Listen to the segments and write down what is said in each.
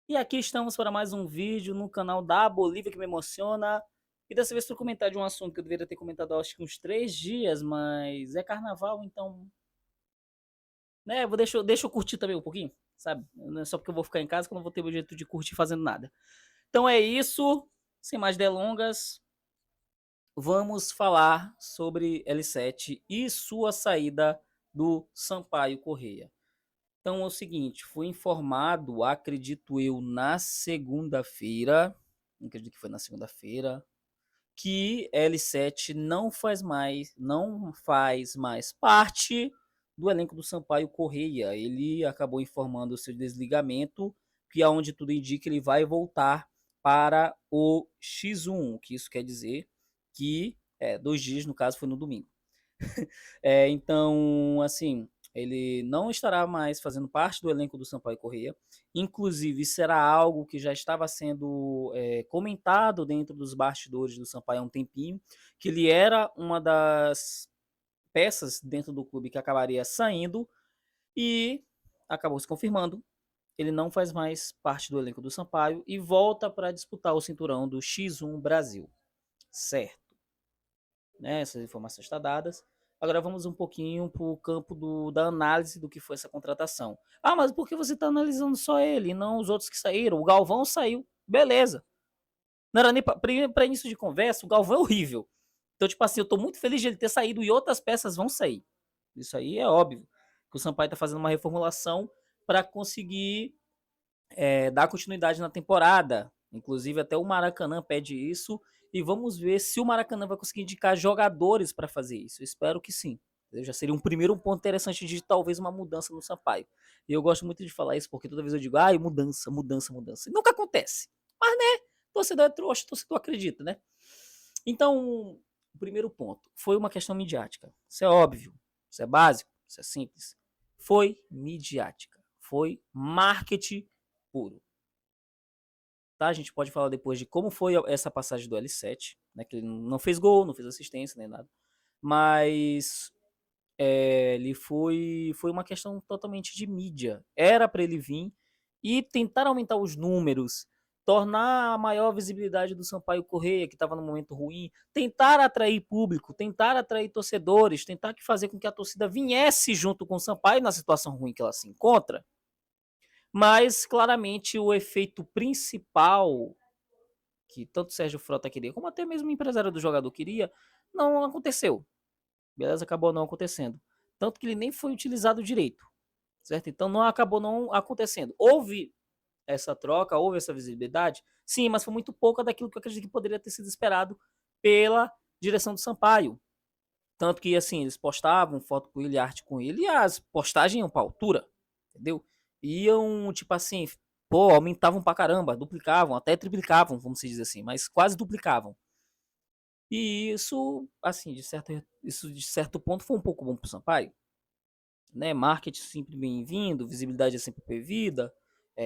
E aqui estamos para mais um vídeo no canal da Bolívia que me emociona. E dessa vez estou comentar de um assunto que eu deveria ter comentado acho que uns 3 dias, mas é carnaval, então, né, deixa eu curtir também um pouquinho, sabe? Não é só porque eu vou ficar em casa que eu não vou ter o jeito de curtir fazendo nada. Então é isso, sem mais delongas, vamos falar sobre L7 e sua saída do Sampaio Corrêa. Então é o seguinte, fui informado, acredito eu, na segunda-feira, acredito que foi na segunda-feira, que L7 não faz mais parte do elenco do Sampaio Correia. Ele acabou informando o seu desligamento, que aonde tudo indica ele vai voltar para o X1, que isso quer dizer que 2 dias, no caso, foi no domingo. Então, assim, ele não estará mais fazendo parte do elenco do Sampaio Corrêa. Inclusive, será algo que já estava sendo comentado dentro dos bastidores do Sampaio há um tempinho, que ele era uma das peças dentro do clube que acabaria saindo e acabou se confirmando. Ele não faz mais parte do elenco do Sampaio e volta para disputar o cinturão do X1 Brasil. Certo, né? Essas informações estão dadas. Agora vamos um pouquinho para o campo da análise do que foi essa contratação. Ah, mas por que você está analisando só ele e não os outros que saíram? O Galvão saiu, beleza. Não era nem para início de conversa, o Galvão é horrível. Então, tipo assim, eu estou muito feliz de ele ter saído e outras peças vão sair. Isso aí é óbvio. Que o Sampaio está fazendo uma reformulação para conseguir dar continuidade na temporada. Inclusive, até o Maracanã pede isso. E vamos ver se o Maracanã vai conseguir indicar jogadores para fazer isso. Eu espero que sim. Já seria um primeiro ponto interessante de talvez uma mudança no Sampaio. E eu gosto muito de falar isso porque toda vez eu digo, ai, mudança, mudança, mudança. E nunca acontece. Mas, né? Torcedor é trouxa, torcedor acredita, né? Então, o primeiro ponto foi uma questão midiática. Isso é óbvio. Isso é básico. Isso é simples. Foi midiática. Foi marketing puro. Tá? A gente pode falar depois de como foi essa passagem do L7, né? Que ele não fez gol, não fez assistência nem nada. Mas ele foi uma questão totalmente de mídia. Era para ele vir e tentar aumentar os números, tornar a maior visibilidade do Sampaio Corrêa, que estava no momento ruim, tentar atrair público, tentar atrair torcedores, tentar fazer com que a torcida viesse junto com o Sampaio na situação ruim que ela se encontra. Mas claramente o efeito principal que tanto o Sérgio Frota queria, como até mesmo o empresário do jogador queria, não aconteceu. Beleza? Acabou não acontecendo. Tanto que ele nem foi utilizado direito. Certo? Então não acabou não acontecendo. Houve essa troca, houve essa visibilidade, sim, mas foi muito pouca daquilo que eu acredito que poderia ter sido esperado pela direção do Sampaio. Tanto que, assim, eles postavam foto com ele, arte com ele, e as postagens iam pra altura, entendeu? Iam, tipo assim, pô, aumentavam pra caramba, duplicavam, até triplicavam, vamos dizer assim, mas quase duplicavam. E isso, assim, de certo ponto foi um pouco bom pro Sampaio, né? Marketing sempre bem-vindo, visibilidade é sempre bem-vinda,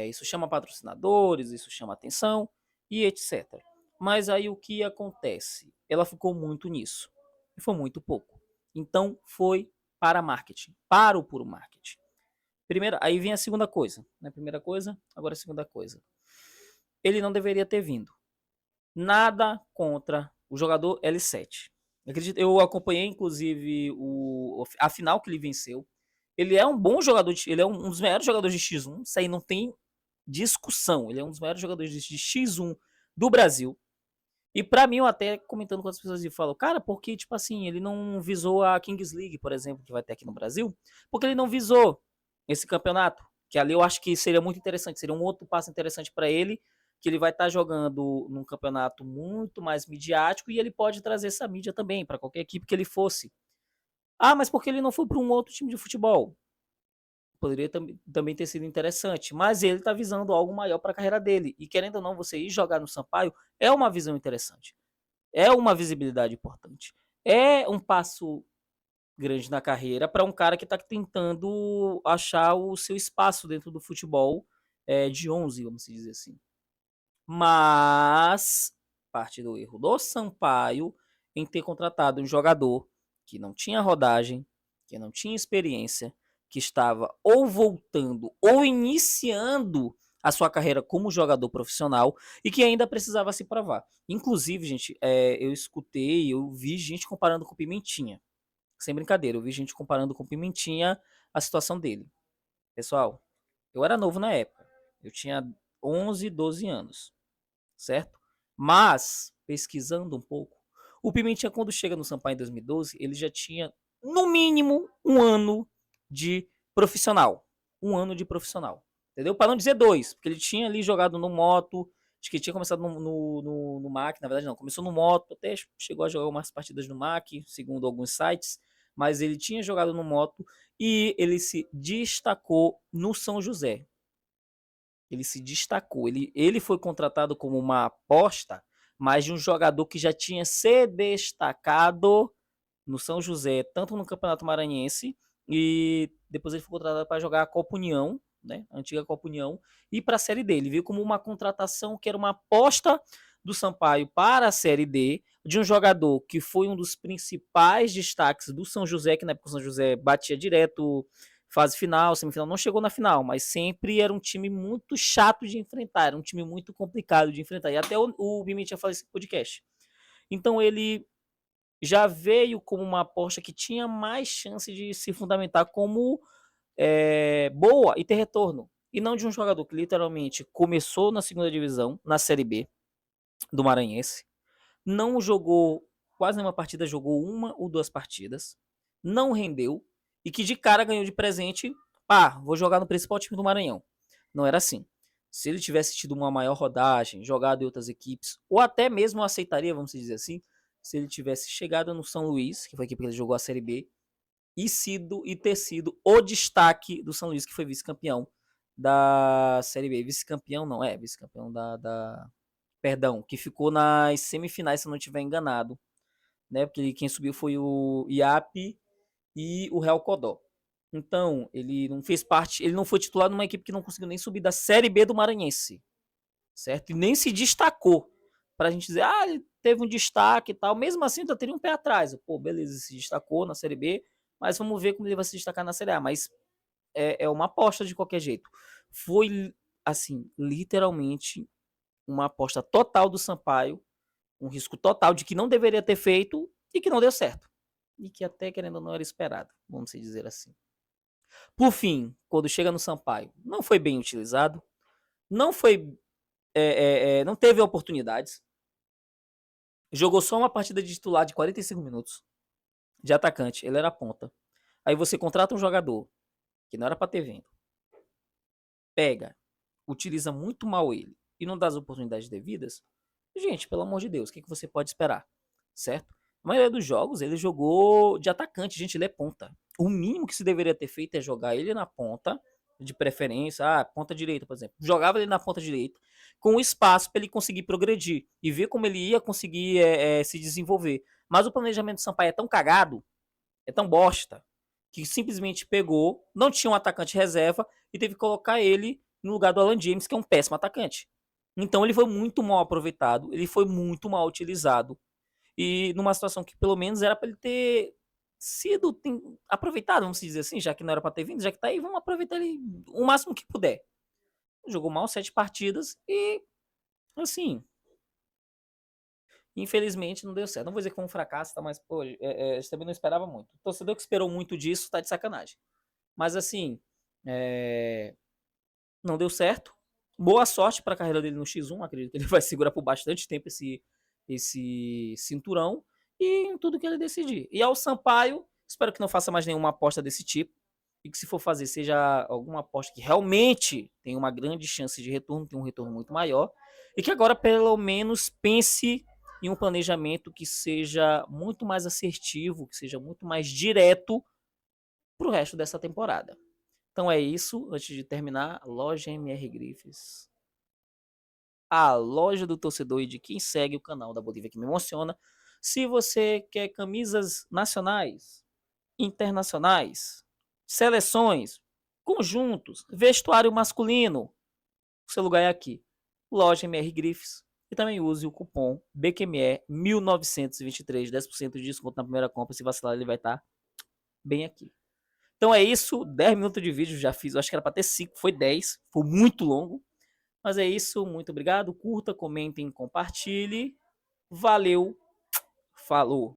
isso chama patrocinadores, isso chama atenção e etc. Mas aí o que acontece? Ela ficou muito nisso e foi muito pouco. Então foi para marketing, para o puro marketing. Primeiro, aí vem a segunda coisa, né? Primeira coisa, agora a segunda coisa. Ele não deveria ter vindo. Nada contra o jogador L7. Eu acompanhei, inclusive, a final que ele venceu. Ele é um bom jogador, ele é um dos melhores jogadores de X1. Isso aí não tem discussão. Ele é um dos melhores jogadores de X1 do Brasil. E pra mim, eu até comentando com as pessoas e falo, cara, porque, tipo assim, ele não visou a Kings League, por exemplo, que vai ter aqui no Brasil, porque ele não visou esse campeonato. Que ali eu acho que seria muito interessante, seria um outro passo interessante para ele, que ele vai estar jogando num campeonato muito mais midiático e ele pode trazer essa mídia também para qualquer equipe que ele fosse. Ah, mas porque ele não foi para um outro time de futebol? Poderia também ter sido interessante, mas ele está visando algo maior para a carreira dele. E querendo ou não, você ir jogar no Sampaio é uma visão interessante, é uma visibilidade importante, é um passo grande na carreira para um cara que está tentando achar o seu espaço dentro do futebol de 11, vamos dizer assim. Mas parte do erro do Sampaio em ter contratado um jogador que não tinha rodagem, que não tinha experiência, que estava ou voltando ou iniciando a sua carreira como jogador profissional e que ainda precisava se provar. Inclusive, gente, eu vi gente comparando com o Pimentinha. Sem brincadeira, eu vi gente comparando com o Pimentinha a situação dele. Pessoal, eu era novo na época. Eu tinha 11, 12 anos, certo? Mas, pesquisando um pouco, o Pimentinha, quando chega no Sampaio em 2012, ele já tinha, no mínimo, um ano de profissional. Um ano de profissional. Entendeu? Para não dizer dois, porque ele tinha ali jogado no Moto, acho que ele tinha começado no MAC, na verdade não, começou no Moto, até chegou a jogar algumas partidas no MAC, segundo alguns sites, mas ele tinha jogado no Moto e ele se destacou no São José. Ele se destacou. Ele foi contratado como uma aposta, mas de um jogador que já tinha se destacado no São José, tanto no Campeonato Maranhense, e depois ele foi contratado para jogar a Copa União, né, a antiga Copa União, e para a Série D. Ele veio como uma contratação que era uma aposta do Sampaio para a Série D, de um jogador que foi um dos principais destaques do São José, que na época o São José batia direto fase final, semifinal, não chegou na final, mas sempre era um time muito chato de enfrentar, era um time muito complicado de enfrentar. E até o Bimi tinha falado esse podcast. Então ele já veio como uma aposta que tinha mais chance de se fundamentar como boa e ter retorno. E não de um jogador que literalmente começou na segunda divisão, na Série B do Maranhense, não jogou quase nenhuma partida, jogou uma ou duas partidas, não rendeu e que de cara ganhou de presente, vou jogar no principal time do Maranhão. Não era assim. Se ele tivesse tido uma maior rodagem, jogado em outras equipes, ou até mesmo aceitaria, vamos dizer assim, se ele tivesse chegado no São Luís, que foi a equipe que ele jogou a Série B, e ter sido o destaque do São Luís, que foi vice-campeão da Série B. Vice-campeão não, vice-campeão Perdão, que ficou nas semifinais, se eu não estiver enganado, né? Porque quem subiu foi o IAP e o Real Codó. Então, ele não fez parte, ele não foi titular numa equipe que não conseguiu nem subir da Série B do Maranhense, certo? E nem se destacou. Pra gente dizer, ele teve um destaque e tal. Mesmo assim, ainda teria um pé atrás. Pô, beleza, se destacou na Série B, mas vamos ver como ele vai se destacar na Série A. Mas é uma aposta de qualquer jeito. Foi, assim, literalmente uma aposta total do Sampaio, um risco total de que não deveria ter feito e que não deu certo. E que até, querendo ou não, era esperado, vamos dizer assim. Por fim, quando chega no Sampaio, não foi bem utilizado, não foi, não teve oportunidades, jogou só uma partida de titular de 45 minutos, de atacante, ele era ponta. Aí você contrata um jogador, que não era para ter vindo, pega, utiliza muito mal ele e não dá as oportunidades devidas, gente, pelo amor de Deus, o que você pode esperar? Certo? A maioria dos jogos ele jogou de atacante, gente, ele é ponta. O mínimo que se deveria ter feito é jogar ele na ponta, de preferência, ponta direita, por exemplo. Jogava ele na ponta direita, com espaço para ele conseguir progredir e ver como ele ia conseguir se desenvolver. Mas o planejamento do Sampaio é tão cagado, é tão bosta, que simplesmente pegou, não tinha um atacante reserva e teve que colocar ele no lugar do Alan James, que é um péssimo atacante. Então ele foi muito mal aproveitado, ele foi muito mal utilizado. E numa situação que pelo menos era para ele ter sido aproveitado, vamos dizer assim, já que não era para ter vindo, já que tá aí, vamos aproveitar ele o máximo que puder. Jogou mal 7 partidas e, assim, infelizmente não deu certo. Não vou dizer que foi um fracasso, tá? Mas, pô, a gente também não esperava muito. O torcedor que esperou muito disso tá de sacanagem. Mas, assim, não deu certo. Boa sorte para a carreira dele no X1. Acredito que ele vai segurar por bastante tempo esse cinturão e em tudo que ele decidir. E ao Sampaio, espero que não faça mais nenhuma aposta desse tipo. E que se for fazer, seja alguma aposta que realmente tem uma grande chance de retorno, tem um retorno muito maior. E que agora, pelo menos, pense em um planejamento que seja muito mais assertivo, que seja muito mais direto para o resto dessa temporada. Então é isso. Antes de terminar, loja MR Grifes. A loja do torcedor e de quem segue o canal da Bolívia que me emociona. Se você quer camisas nacionais, internacionais, seleções, conjuntos, vestuário masculino, o seu lugar é aqui. Loja MR Grifes. E também use o cupom BQME1923, 10% de desconto na primeira compra. Se vacilar, ele vai estar bem aqui. Então é isso, 10 minutos de vídeo já fiz, eu acho que era para ter 5, foi 10, foi muito longo. Mas é isso, muito obrigado. Curta, comentem, compartilhe. Valeu, falou!